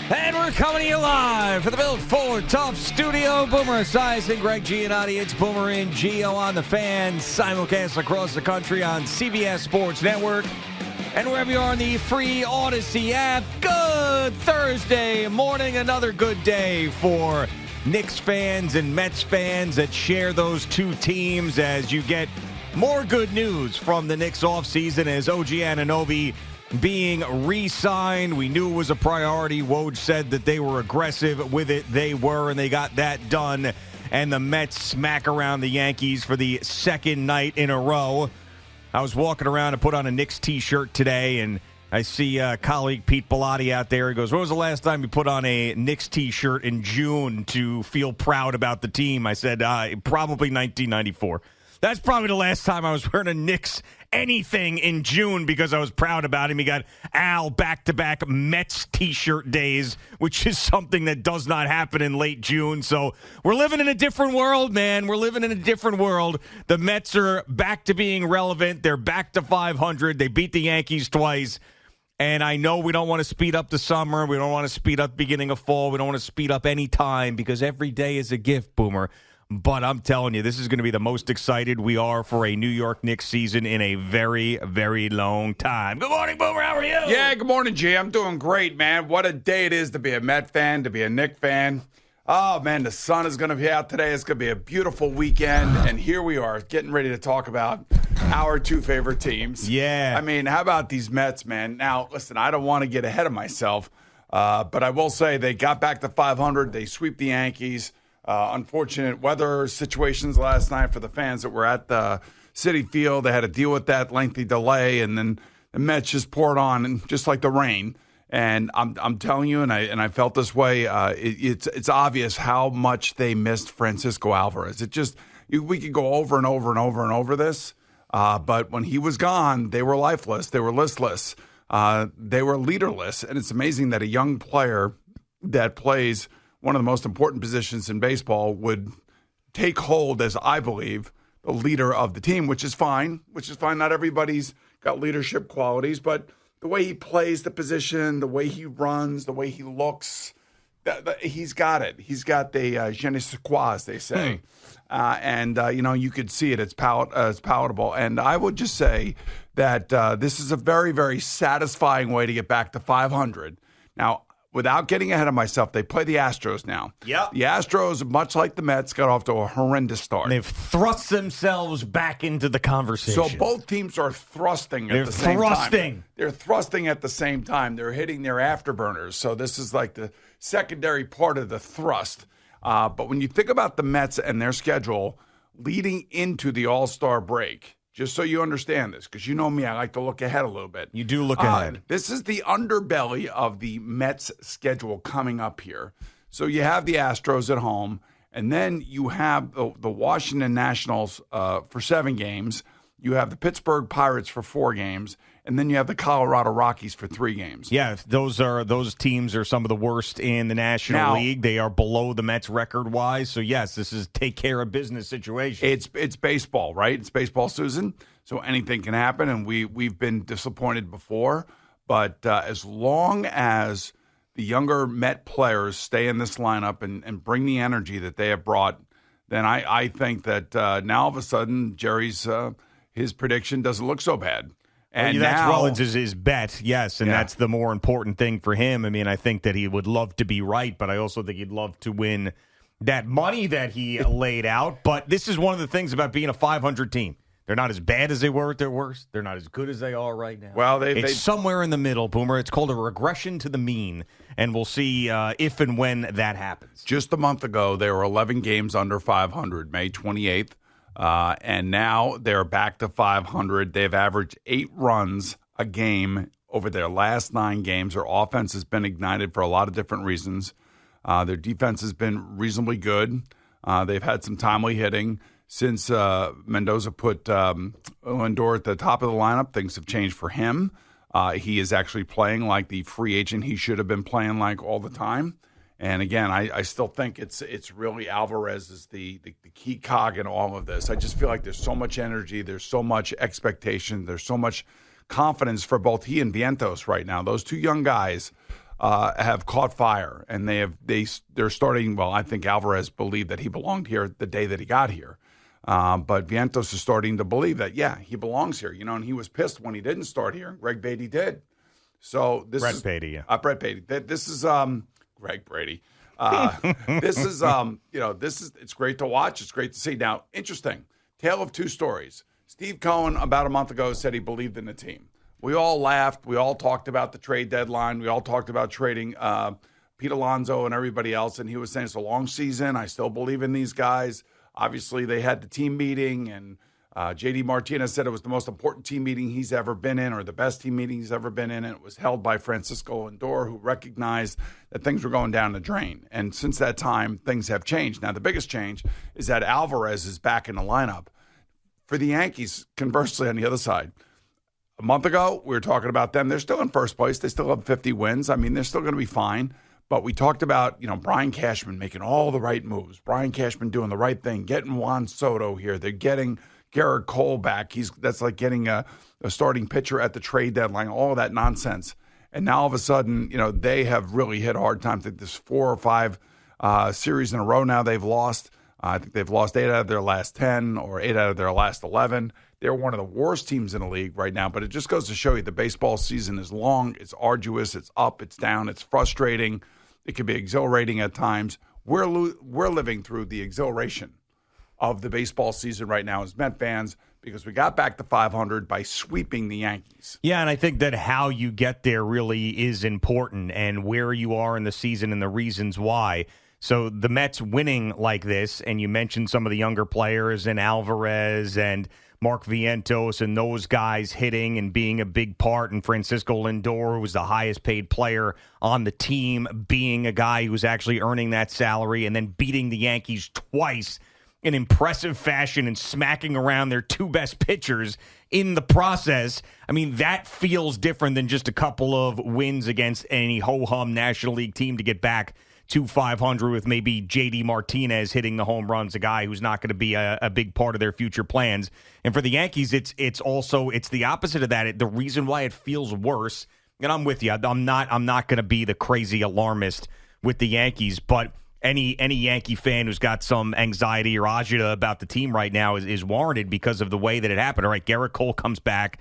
And we're coming to you live from the Built Ford Tough Studio. Boomer Esiason, Greg Giannotti. It's Boomer and Gio on the Fan, simulcast across the country on CBS Sports Network and wherever you are on the free Odyssey app. Good Thursday morning, another good day for Knicks fans and Mets fans that share those two teams as you get more good news from the Knicks offseason as OG Anunoby being re-signed. We knew it was a priority. Woj said that they were aggressive with it. They were, and they got that done. And the Mets smack around the Yankees for the second night in a row. I was walking around and put on a Knicks t-shirt today, and I see colleague Pete Bellotti out there. He goes, when was the last time you put on a Knicks t-shirt in June to feel proud about the team? I said, probably 1994. That's probably the last time I was wearing a Knicks anything in June because I was proud about him. He got Al back-to-back Mets T-shirt days, which is something that does not happen in late June. So we're living in a different world, man. We're living in a different world. The Mets are back to being relevant. They're back to 500. They beat the Yankees twice. And I know we don't want to speed up the summer. We don't want to speed up the beginning of fall. We don't want to speed up any time because every day is a gift, Boomer. But I'm telling you, this is going to be the most excited we are for a New York Knicks season in a very, very long time. Good morning, Boomer. How are you? Yeah, good morning, G. I'm doing great, man. What a day it is to be a Met fan, to be a Knicks fan. Oh, man, the sun is going to be out today. It's going to be a beautiful weekend. And here we are getting ready to talk about our two favorite teams. Yeah. I mean, how about these Mets, man? Now, listen, I don't want to get ahead of myself, but I will say they got back to 500. They sweep the Yankees. Unfortunate weather situations last night for the fans that were at the Citi Field. They had to deal with that lengthy delay, and then the Mets just poured on, and just like the rain. And I'm telling you, and I felt this way. It's obvious how much they missed Francisco Alvarez. We could go over and over and over and over this, but when he was gone, they were lifeless. They were listless. They were leaderless, and it's amazing that a young player that plays one of the most important positions in baseball would take hold as, I believe, the leader of the team, which is fine. Not everybody's got leadership qualities, but the way he plays the position, the way he runs, the way he looks, he's got it. He's got the je ne sais quoi, as they say. You could see it. It's palatable. And I would just say that this is a very, very satisfying way to get back to 500. Now, without getting ahead of myself, they play the Astros now. Yep. The Astros, much like the Mets, got off to a horrendous start. They've thrust themselves back into the conversation. So both teams are thrusting at the same time. They're thrusting at the same time. They're hitting their afterburners. So this is like the secondary part of the thrust. But when you think about the Mets and their schedule leading into the All-Star break, just so you understand this, because you know me, I like to look ahead a little bit. You do look ahead. This is the underbelly of the Mets schedule coming up here. So you have the Astros at home, and then you have the Washington Nationals for 7 games. You have the Pittsburgh Pirates for 4 games, and then you have the Colorado Rockies for 3 games. Yeah, those teams are some of the worst in the National League. They are below the Mets record-wise. So, yes, this is take care of business situation. It's baseball, right? It's baseball season, so anything can happen, and we've been disappointed before. But as long as the younger Met players stay in this lineup and bring the energy that they have brought, then I think that now all of a sudden Jerry's his prediction doesn't look so bad. And that's Rollins' bet, yes, and that's the more important thing for him. I mean, I think that he would love to be right, but I also think he'd love to win that money that he laid out. But this is one of the things about being a 500 team. They're not as bad as they were at their worst. They're not as good as they are right now. Well, it's somewhere in the middle, Boomer. It's called a regression to the mean, and we'll see if and when that happens. Just a month ago, they were 11 games under 500, May 28th. And now they're back to 500. They've averaged 8 runs a game over their last 9 games. Their offense has been ignited for a lot of different reasons. Their defense has been reasonably good. They've had some timely hitting. Since Mendoza put Lindor at the top of the lineup, things have changed for him. He is actually playing like the free agent he should have been playing like all the time. And again, I still think it's really Alvarez is the key cog in all of this. I just feel like there's so much energy, there's so much expectation, there's so much confidence for both he and Vientos right now. Those two young guys have caught fire, and they're starting. Well, I think Alvarez believed that he belonged here the day that he got here, but Vientos is starting to believe that he belongs here. And he was pissed when he didn't start here. Greg Beatty did. So this Brett is Beatty, yeah. Brett Beatty. This is Greg Brady. This is it's great to watch. It's great to see. Now, interesting tale of two stories. Steve Cohen about a month ago said he believed in the team. We all laughed. We all talked about the trade deadline. We all talked about trading Pete Alonso and everybody else. And he was saying it's a long season. I still believe in these guys. Obviously, they had the team meeting, and J.D. Martinez said it was the most important team meeting he's ever been in, or the best team meeting he's ever been in. And it was held by Francisco Lindor, who recognized that things were going down the drain. And since that time, things have changed. Now, the biggest change is that Alvarez is back in the lineup. For the Yankees, conversely, on the other side, a month ago, we were talking about them. They're still in first place. They still have 50 wins. I mean, they're still going to be fine. But we talked about, Brian Cashman making all the right moves. Brian Cashman doing the right thing, getting Juan Soto here. They're getting Garrett Cole back. That's like getting a starting pitcher at the trade deadline, all of that nonsense. And now all of a sudden, they have really hit a hard time. I think there's 4 or 5 series in a row now they've lost. I think they've lost 8 out of their last 10 or 8 out of their last 11. They're one of the worst teams in the league right now. But it just goes to show you the baseball season is long, it's arduous, it's up, it's down, it's frustrating. It can be exhilarating at times. We're living through the exhilaration of the baseball season right now as Met fans because we got back to 500 by sweeping the Yankees. Yeah, and I think that how you get there really is important, and where you are in the season and the reasons why. So the Mets winning like this, and you mentioned some of the younger players and Alvarez and Mark Vientos and those guys hitting and being a big part, and Francisco Lindor, who was the highest paid player on the team, being a guy who was actually earning that salary, and then beating the Yankees twice in impressive fashion and smacking around their 2 best pitchers in the process. I mean, that feels different than just a couple of wins against any ho-hum National League team to get back to 500 with maybe J.D. Martinez hitting the home runs, a guy who's not going to be a big part of their future plans. And for the Yankees, it's the opposite of that. The reason why it feels worse, and I'm with you, I'm not going to be the crazy alarmist with the Yankees, but any Yankee fan who's got some anxiety or agita about the team right now is warranted because of the way that it happened. All right, Garrett Cole comes back,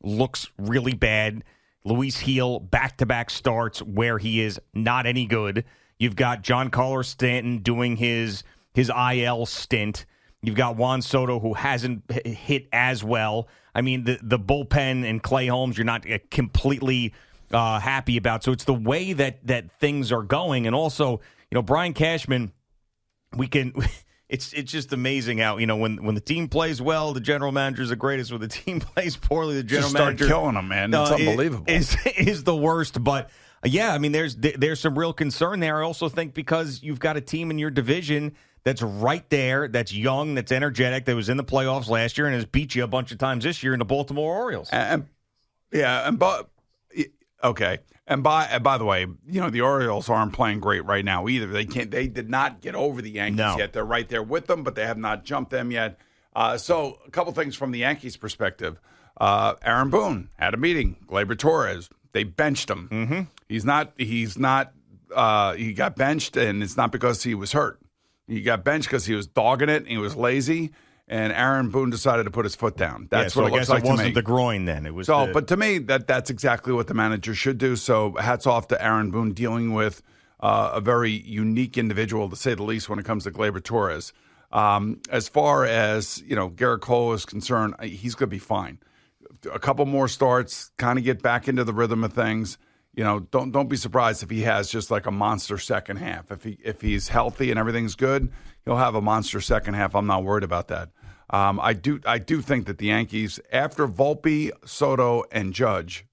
looks really bad. Luis Gil, back-to-back starts where he is not any good. You've got Giancarlo Stanton doing his IL stint. You've got Juan Soto, who hasn't hit as well. I mean, the bullpen and Clay Holmes, you're not completely happy about. So it's the way that things are going. And also, Brian Cashman, it's just amazing how, when the team plays well, the general manager is the greatest. When the team plays poorly, the general manager killing them, man. It's unbelievable. Is the worst. But yeah, I mean, there's some real concern there. I also think because you've got a team in your division that's right there, that's young, that's energetic, that was in the playoffs last year and has beat you a bunch of times this year in the Baltimore Orioles. Okay. And by the way, the Orioles aren't playing great right now either. They did not get over the Yankees yet. They're right there with them, but they have not jumped them yet. So a couple things from the Yankees' perspective. Aaron Boone had a meeting. Gleyber Torres, they benched him. Mm-hmm. He got benched, and it's not because he was hurt. He got benched because he was dogging it and he was lazy. And Aaron Boone decided to put his foot down. That's what it looks like to me. It wasn't the groin then. It was but to me, that's exactly what the manager should do. So hats off to Aaron Boone dealing with a very unique individual, to say the least, when it comes to Gleyber Torres. As far as Garrett Cole is concerned, he's going to be fine. A couple more starts, kind of get back into the rhythm of things. Don't be surprised if he has just like a monster second half. If he's healthy and everything's good, he'll have a monster second half. I'm not worried about that. I do think that the Yankees, after Volpe, Soto, and Judge,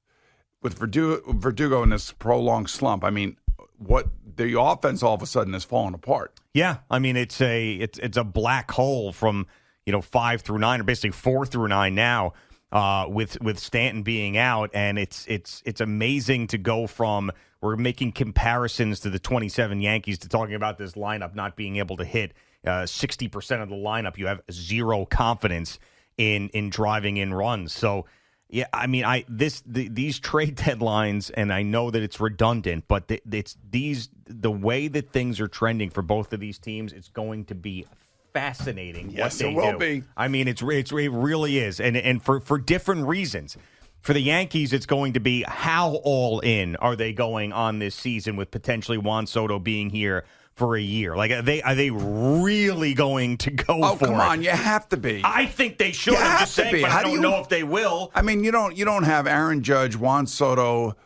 with Verdugo in this prolonged slump, I mean, what the offense all of a sudden is falling apart. Yeah, I mean it's a black hole from 5 through 9, or basically 4 through 9 now. With Stanton being out, and it's amazing to go from we're making comparisons to the 27 Yankees to talking about this lineup not being able to hit 60% of the lineup. You have zero confidence in driving in runs. So Yeah, I mean, these trade deadlines, and I know that it's redundant, but the way that things are trending for both of these teams, it's going to be fascinating. Yes, what they it will do. be. I mean, it really is, and for different reasons. For the Yankees, it's going to be how all in are they going on this season with potentially Juan Soto being here for a year? Like, are they really going to go for it? Oh, come on, you have to be. I think they should. You I'm have just to saying, be. but How I do don't you- know if they will. I mean, you don't have Aaron Judge, Juan Soto,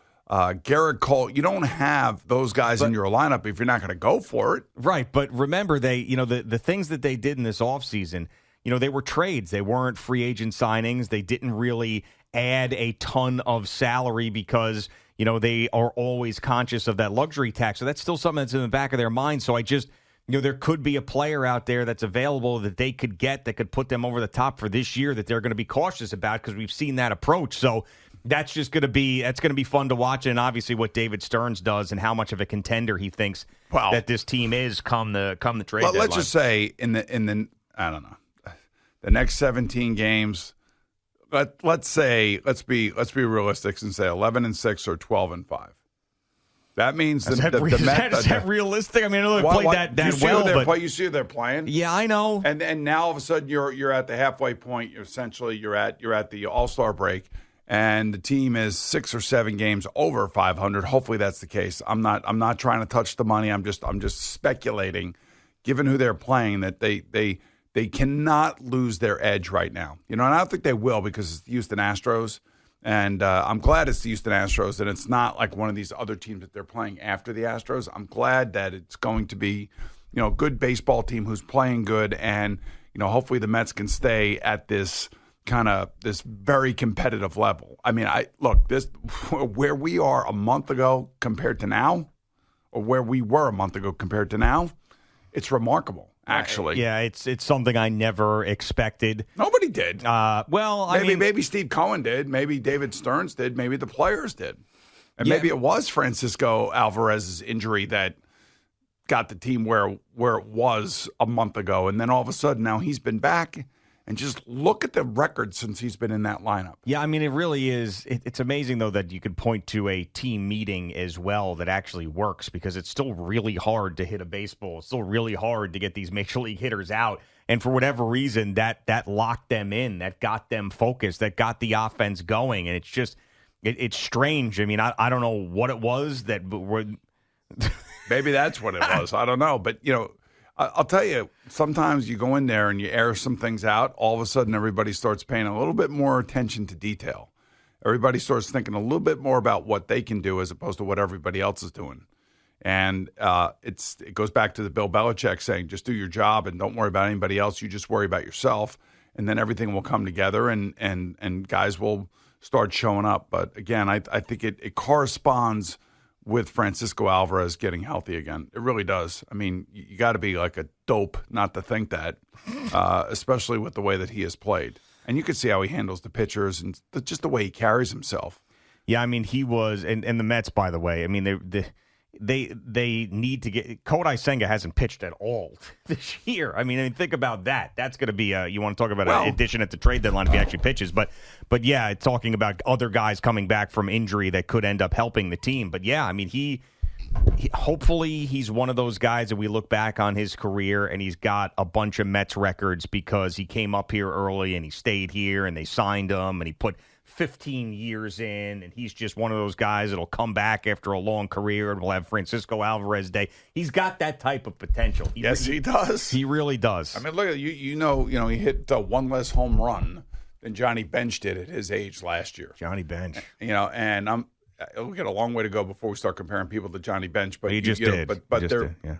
Garrett Cole. You don't have those guys in your lineup if you're not going to go for it. Right, but remember, the things that they did in this offseason, they were trades. They weren't free agent signings. They didn't really add a ton of salary because, they are always conscious of that luxury tax. So that's still something that's in the back of their mind. So I just, there could be a player out there that's available that they could get that could put them over the top for this year that they're going to be cautious about because we've seen that approach. So that's going to be fun to watch. And obviously what David Stearns does and how much of a contender he thinks that this team is come the trade deadline. Let's just say in the I don't know, the next 17 games, let's be realistic and say 11-6 or 12-5. That means is that realistic? I mean, I know they played that well, but you see who they're playing. Yeah, I know. And now all of a sudden you're at the halfway point. You're at the All-Star break, and the team is 6 or 7 games over 500. Hopefully that's the case. I'm not trying to touch the money. I'm just speculating, given who they're playing, that they cannot lose their edge right now. And I don't think they will because it's the Houston Astros. And I'm glad it's the Houston Astros and it's not like one of these other teams that they're playing after the Astros. I'm glad that it's going to be, a good baseball team who's playing good. And, hopefully the Mets can stay at this very competitive level. I mean, this where we are a month ago compared to now, or where we were a month ago compared to now, it's remarkable. Actually, yeah, it's something I never expected. Nobody did. Maybe Steve Cohen did. Maybe David Stearns did. Maybe the players did. And Yeah. maybe it was Francisco Alvarez's injury that got the team where it was a month ago. And then all of a sudden now he's been back. And just look at the record since he's been in that lineup. Yeah, I mean, it really is. It's amazing, though, that you could point to a team meeting as well that actually works because it's still really hard to hit a baseball. It's still really hard to get these major league hitters out. And for whatever reason, that locked them in, that got them focused, that got the offense going. And it's just, it's strange. I mean, I don't know what it was that Maybe that's what it was. I don't know. But, I'll tell you, sometimes you go in there and you air some things out. All of a sudden, everybody starts paying a little bit more attention to detail. Everybody starts thinking a little bit more about what they can do as opposed to what everybody else is doing. And it goes back to the Bill Belichick saying, just do your job and don't worry about anybody else. You just worry about yourself, and then everything will come together and guys will start showing up. But again, I think it corresponds with Francisco Alvarez getting healthy again. It really does. I mean, you got to be like a dope not to think that, especially with the way that he has played. And you can see how he handles the pitchers and just the way he carries himself. Yeah, I mean, he was, and the Mets, by the way, I mean, they need to get, Kodai Senga hasn't pitched at all this year. I mean, think about that. That's going to be, you want to talk about an addition at the trade deadline if he actually pitches. But yeah, talking about other guys coming back from injury that could end up helping the team. But yeah, I mean, he hopefully he's one of those guys that we look back on his career and he's got a bunch of Mets records because he came up here early and he stayed here and they signed him and he put 15 years in, and he's just one of those guys that'll come back after a long career and we'll have Francisco Alvarez Day. He's got that type of potential. He does. He really does. I mean, look at he hit one less home run than Johnny Bench did at his age last year. Johnny Bench. And we got a long way to go before we start comparing people to Johnny Bench. But he just did.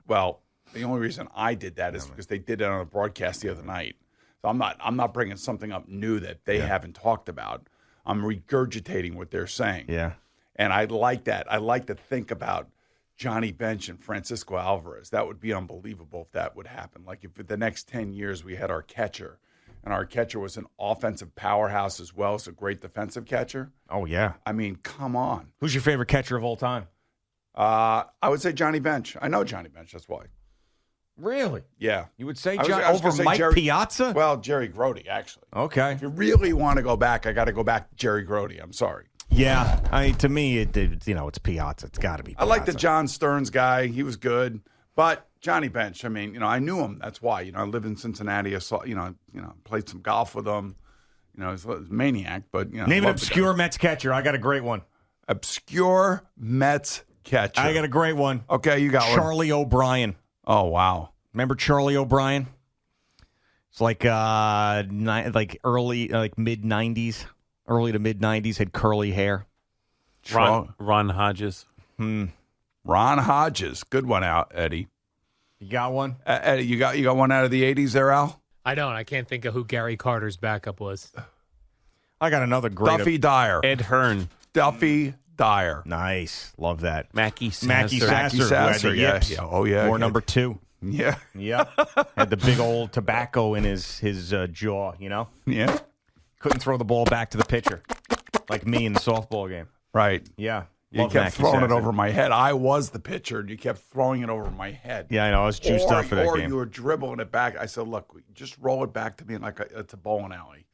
Well, the only reason I did that is because they did it on a broadcast the other night. So I'm not bringing something up new that they haven't talked about. I'm regurgitating what they're saying. Yeah. And I like that. I like to think about Johnny Bench and Francisco Alvarez. That would be unbelievable if that would happen. Like if the next 10 years we had our catcher, and our catcher was an offensive powerhouse as well as a great defensive catcher. Oh, yeah. I mean, come on. Who's your favorite catcher of all time? I would say Johnny Bench. I know Johnny Bench. That's why. Really? Yeah. You would say I was over gonna say Mike Jerry- Piazza? Well, Jerry Grody, actually. Okay. If you really want to go back, I got to go back to Jerry Grody. I'm sorry. Yeah. To me, it's Piazza. It's got to be Piazza. I like the John Stearns guy. He was good. But Johnny Bench, I mean, I knew him. That's why. I lived in Cincinnati. I saw, played some golf with him. He's a maniac, but, Name an obscure Mets catcher. I got a great one. Obscure Mets catcher. I got a great one. Okay, you got Charlie O'Brien. Oh, wow. Remember Charlie O'Brien? It's like early, mid-'90s. Early to mid-'90s, had curly hair. Ron Hodges. Ron Hodges. Good one out, Eddie. You got one? Eddie, you got one out of the 80s there, Al? I don't. I can't think of who Gary Carter's backup was. I got another great. Duffy Dyer. Ed Hearn. Duffy Dyer. Nice. Love that. Mackie Sasser. Mackie Sasser. Yeah. Oh, yeah. Or number 2. Yeah. Yep. Had the big old tobacco in his jaw, Yeah. Couldn't throw the ball back to the pitcher. Like me in the softball game. Right. Yeah. You Love kept Mackie throwing it Sasser. over my head. I was the pitcher, and you kept throwing it over my head. Yeah, I know. I was juiced up for that or game. you were dribbling it back. I said, look, just roll it back to me like it's a bowling alley.